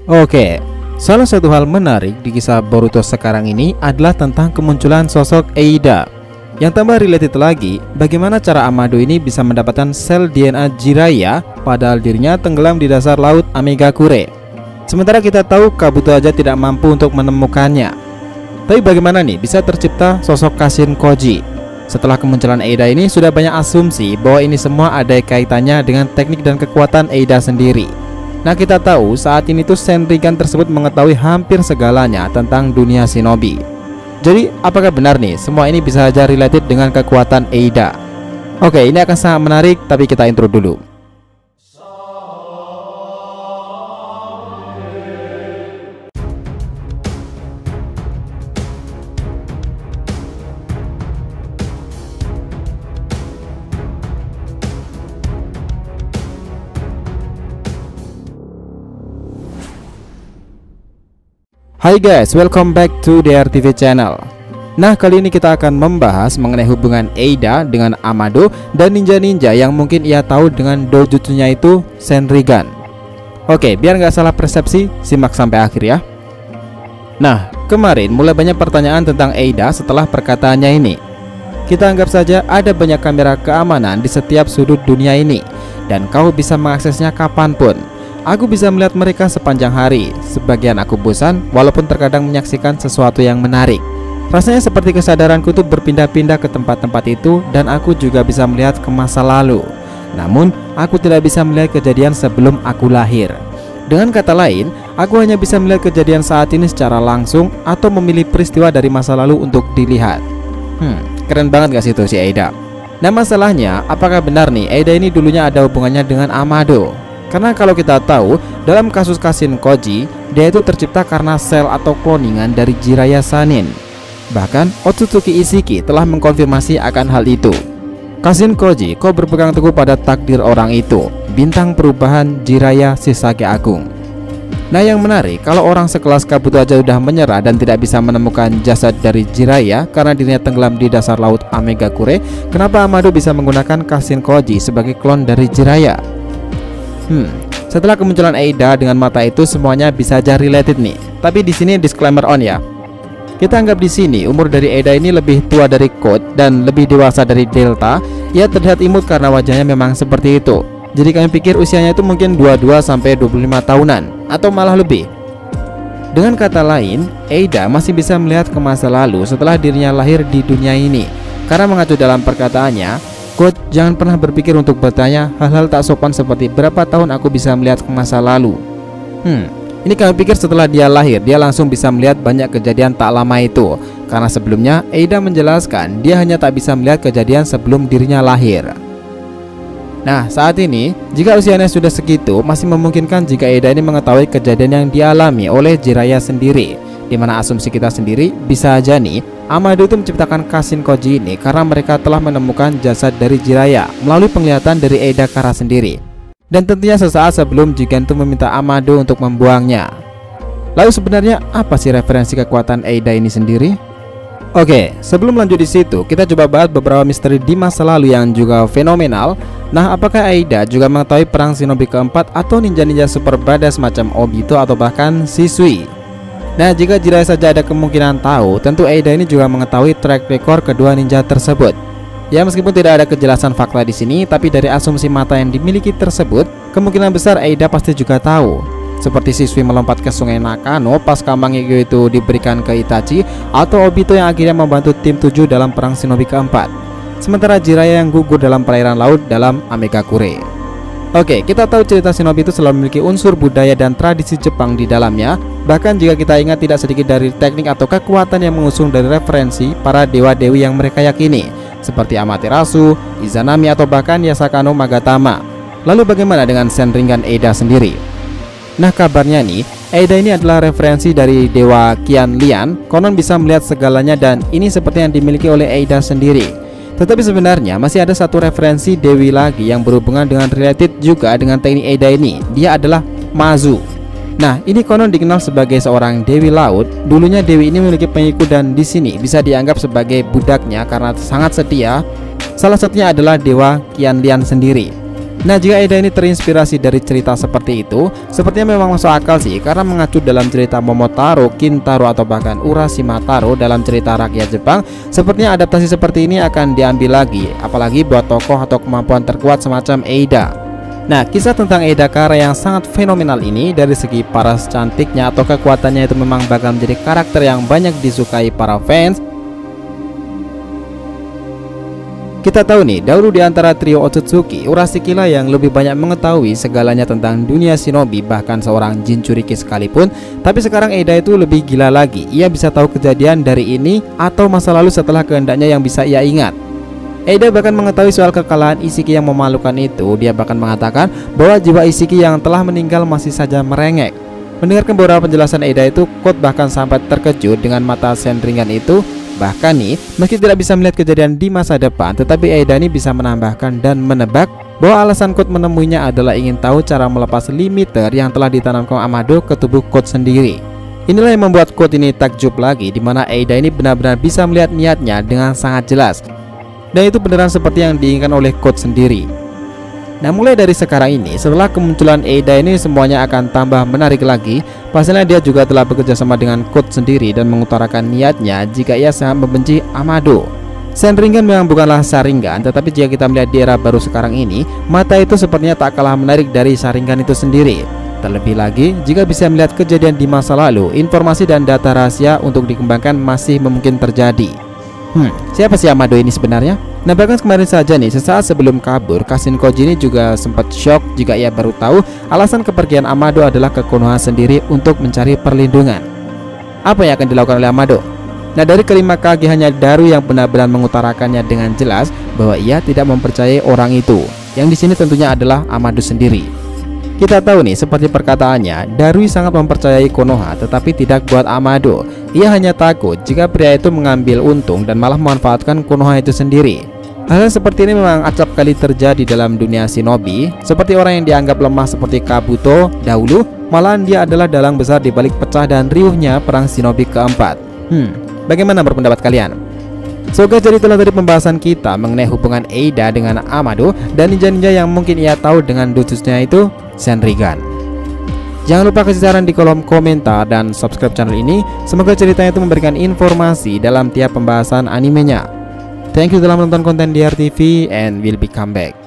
Oke, salah satu hal menarik di kisah Boruto sekarang ini adalah tentang kemunculan sosok Eida. Yang tambah related lagi, bagaimana cara Amado ini bisa mendapatkan sel DNA Jiraiya padahal dirinya tenggelam di dasar laut Amegakure. Sementara kita tahu Kabuto aja tidak mampu untuk menemukannya. Tapi bagaimana nih bisa tercipta sosok Kashin Koji? Setelah kemunculan Eida ini sudah banyak asumsi bahwa ini semua ada kaitannya dengan teknik dan kekuatan Eida sendiri. Nah, kita tahu saat ini tuh Senrigan tersebut mengetahui hampir segalanya tentang dunia shinobi. Jadi apakah benar nih semua ini bisa saja related dengan kekuatan Eida? Oke, ini akan sangat menarik, tapi kita intro dulu. Hai guys, welcome back to DRTV channel. Nah, kali ini kita akan membahas mengenai hubungan Eida dengan Amado dan ninja-ninja yang mungkin ia tahu dengan dojutsunya itu Senrigan. Oke, biar nggak salah persepsi, simak sampai akhir ya. Nah, kemarin mulai banyak pertanyaan tentang Eida setelah perkataannya ini. Kita anggap saja ada banyak kamera keamanan di setiap sudut dunia ini, dan kau bisa mengaksesnya kapanpun. Aku bisa melihat mereka sepanjang hari. Sebagian aku bosan, walaupun terkadang menyaksikan sesuatu yang menarik. Rasanya seperti kesadaranku tuh berpindah-pindah ke tempat-tempat itu, dan aku juga bisa melihat ke masa lalu. Namun, aku tidak bisa melihat kejadian sebelum aku lahir. Dengan kata lain, aku hanya bisa melihat kejadian saat ini secara langsung atau memilih peristiwa dari masa lalu untuk dilihat. Keren banget gak sih tuh si Eida? Nah, masalahnya, apakah benar nih Eida ini dulunya ada hubungannya dengan Amado? Karena kalau kita tahu, dalam kasus Kashin Koji, dia itu tercipta karena sel atau kloningan dari Jiraiya Sannin. Bahkan, Otsutsuki Ishiki telah mengkonfirmasi akan hal itu. Kashin Koji, kau berpegang teguh pada takdir orang itu, bintang perubahan Jiraiya Shisage Agung. Nah, yang menarik, kalau orang sekelas Kabuto aja udah menyerah dan tidak bisa menemukan jasad dari Jiraiya karena dirinya tenggelam di dasar laut Amegakure, kenapa Amado bisa menggunakan Kashin Koji sebagai klon dari Jiraiya? Setelah kemunculan Eida dengan mata itu semuanya bisa aja related nih. Tapi di sini disclaimer on ya. Kita anggap di sini umur dari Eida ini lebih tua dari Code dan lebih dewasa dari Delta. Ia terlihat imut karena wajahnya memang seperti itu. Jadi kami pikir usianya itu mungkin 22 sampai 25 tahunan atau malah lebih. Dengan kata lain, Eida masih bisa melihat ke masa lalu setelah dirinya lahir di dunia ini. Karena mengacu dalam perkataannya, Code, jangan pernah berpikir untuk bertanya hal-hal tak sopan seperti berapa tahun aku bisa melihat ke masa lalu. Ini kami pikir setelah dia lahir, dia langsung bisa melihat banyak kejadian tak lama itu. Karena sebelumnya, Eida menjelaskan dia hanya tak bisa melihat kejadian sebelum dirinya lahir. Nah, saat ini, jika usianya sudah segitu, masih memungkinkan jika Eida ini mengetahui kejadian yang dialami oleh Jiraiya sendiri. Dimana asumsi kita sendiri, bisa aja nih Amado itu menciptakan Kashin Koji ini karena mereka telah menemukan jasad dari Jiraiya melalui penglihatan dari Eida Kara sendiri. Dan tentunya sesaat sebelum Jigen itu meminta Amado untuk membuangnya. Lalu sebenarnya apa sih referensi kekuatan Eida ini sendiri? Oke, sebelum lanjut di situ, kita coba bahas beberapa misteri di masa lalu yang juga fenomenal. Nah, apakah Eida juga mengetahui perang shinobi keempat atau ninja-ninja super badass macam Obito atau bahkan Shisui? Nah, jika Jiraiya saja ada kemungkinan tahu, tentu Eida ini juga mengetahui track record kedua ninja tersebut. Ya, meskipun tidak ada kejelasan fakta di sini, tapi dari asumsi mata yang dimiliki tersebut, kemungkinan besar Eida pasti juga tahu. Seperti Shisui melompat ke sungai Nakano pas Kambang Hyo itu diberikan ke Itachi, atau Obito yang akhirnya membantu tim 7 dalam perang shinobi keempat. Sementara Jiraiya yang gugur dalam perairan laut dalam Amegakure. Oke, kita tahu cerita shinobi itu selalu memiliki unsur budaya dan tradisi Jepang di dalamnya. Bahkan jika kita ingat, tidak sedikit dari teknik atau kekuatan yang mengusung dari referensi para dewa-dewi yang mereka yakini, seperti Amaterasu, Izanami, atau bahkan Yasakano Magatama. Lalu bagaimana dengan Senringan Eida sendiri? Nah, kabarnya nih, Eida ini adalah referensi dari dewa Qianlian. Konon bisa melihat segalanya, dan ini seperti yang dimiliki oleh Eida sendiri. Tetapi sebenarnya masih ada satu referensi dewi lagi yang berhubungan dengan related juga dengan teknik Eida ini. Dia adalah Mazu. Nah, ini konon dikenal sebagai seorang dewi laut. Dulunya dewi ini memiliki pengikut dan di sini bisa dianggap sebagai budaknya karena sangat setia. Salah satunya adalah dewa Qianlian sendiri. Nah, jika Eida ini terinspirasi dari cerita seperti itu, sepertinya memang masuk akal sih, karena mengacu dalam cerita Momotaro, Kintaro, atau bahkan Urashima Taro dalam cerita rakyat Jepang, sepertinya adaptasi seperti ini akan diambil lagi, apalagi buat tokoh atau kemampuan terkuat semacam Eida. Nah, kisah tentang Eida Kara yang sangat fenomenal ini dari segi paras cantiknya atau kekuatannya itu memang bakal menjadi karakter yang banyak disukai para fans. Kita tahu nih, dahulu di antara trio Otsutsuki, Urashiki lah yang lebih banyak mengetahui segalanya tentang dunia shinobi, bahkan seorang Jinchuriki sekalipun. Tapi sekarang Eida itu lebih gila lagi, ia bisa tahu kejadian dari ini atau masa lalu setelah kehendaknya yang bisa ia ingat. Eida bahkan mengetahui soal kekalahan Ishiki yang memalukan itu. Dia bahkan mengatakan bahwa jiwa Ishiki yang telah meninggal masih saja merengek. Mendengarkan beberapa penjelasan Eida itu, Quote bahkan sampai terkejut dengan mata Sandringan itu. Bahkan nih, meski tidak bisa melihat kejadian di masa depan, tetapi Eida ini bisa menambahkan dan menebak bahwa alasan Quote menemuinya adalah ingin tahu cara melepas limiter yang telah ditanamkan Amado ke tubuh Quote sendiri. Inilah yang membuat Quote ini takjub lagi, di mana Eida ini benar-benar bisa melihat niatnya dengan sangat jelas. Dan itu beneran seperti yang diinginkan oleh Quote sendiri. Nah, mulai dari sekarang ini, setelah kemunculan Eida ini, semuanya akan tambah menarik lagi. Pasalnya dia juga telah bekerja sama dengan Quote sendiri dan mengutarakan niatnya jika ia sangat membenci Amado. Sandringan memang bukanlah Sharingan, tetapi jika kita melihat di era baru sekarang ini, mata itu sepertinya tak kalah menarik dari Sharingan itu sendiri. Terlebih lagi, jika bisa melihat kejadian di masa lalu, informasi dan data rahasia untuk dikembangkan masih mungkin terjadi. Siapa sih Amado ini sebenarnya? Nah, bahkan kemarin saja nih, sesaat sebelum kabur, Kashin Koji ini juga sempat shock jika ia baru tahu alasan kepergian Amado adalah ke Konoha sendiri untuk mencari perlindungan. Apa yang akan dilakukan oleh Amado? Nah, dari kelima Kage hanya Daru yang benar-benar mengutarakannya dengan jelas bahwa ia tidak mempercayai orang itu. Yang di sini tentunya adalah Amado sendiri. Kita tahu nih, seperti perkataannya, Darui sangat mempercayai Konoha tetapi tidak buat Amado. Ia hanya takut jika pria itu mengambil untung dan malah memanfaatkan Konoha itu sendiri. Hal seperti ini memang acap kali terjadi dalam dunia shinobi. Seperti orang yang dianggap lemah seperti Kabuto dahulu, malahan dia adalah dalang besar di balik pecah dan riuhnya perang shinobi keempat. Bagaimana berpendapat kalian? So guys, jadi itulah tadi pembahasan kita mengenai hubungan Eida dengan Amado dan ninja-ninja yang mungkin ia tahu dengan jutsunya itu Sandringan. Jangan lupa kasih saran di kolom komentar dan subscribe channel ini. Semoga ceritanya itu memberikan informasi dalam tiap pembahasan animenya. Thank you telah menonton konten DR TV and we'll be come back.